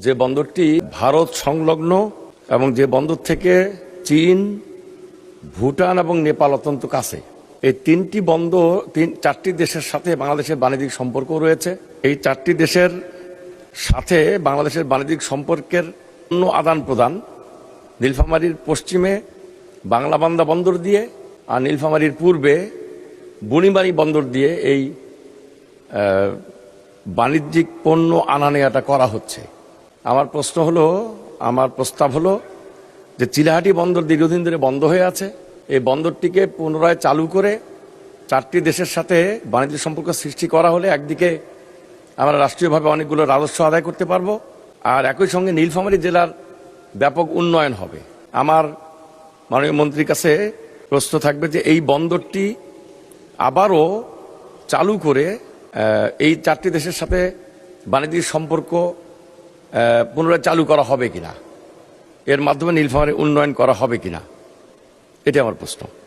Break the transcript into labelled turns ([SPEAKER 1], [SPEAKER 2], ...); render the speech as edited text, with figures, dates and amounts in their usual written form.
[SPEAKER 1] যে বন্দরটি ভারত সংলগ্ন এবং যে বন্দর থেকে চীন, ভুটান এবং নেপাল অত্যন্ত কাছে, এই চারটি দেশের সাথে বাংলাদেশের বাণিজ্যিক সম্পর্ক রয়েছে। এই চারটি দেশের সাথে বাংলাদেশের বাণিজ্যিক সম্পর্কের পণ্য আদান প্রদান নীলফামারীর পশ্চিমে বাংলাবান্ধা বন্দর দিয়ে আর নীলফামারীর পূর্বে বুড়িমারি বন্দর দিয়ে এই বাণিজ্যিক পণ্য আনা নেওয়াটা করা হচ্ছে। আমার প্রস্তাব হলো যে চিলাহাটি বন্দর দীর্ঘদিন ধরে বন্ধ হয়ে আছে, এই বন্দরটিকে পুনরায় চালু করে চারটি দেশের সাথে বাণিজ্য সম্পর্ক সৃষ্টি করা হলে একদিকে আমরা রাষ্ট্রীয়ভাবে অনেকগুলো রাজস্ব আদায় করতে পারবো, আর একই সঙ্গে নীলফামারী জেলার ব্যাপক উন্নয়ন হবে। আমার মাননীয় মন্ত্রীর কাছে প্রশ্ন থাকবে যে এই বন্দরটি আবারও চালু করে এই চারটি দেশের সাথে বাণিজ্যিক সম্পর্ক পুনরায় চালু করা হবে কিনা, এর মাধ্যমে নীলফামারীর উন্নয়ন করা হবে কিনা, এটা আমার প্রশ্ন।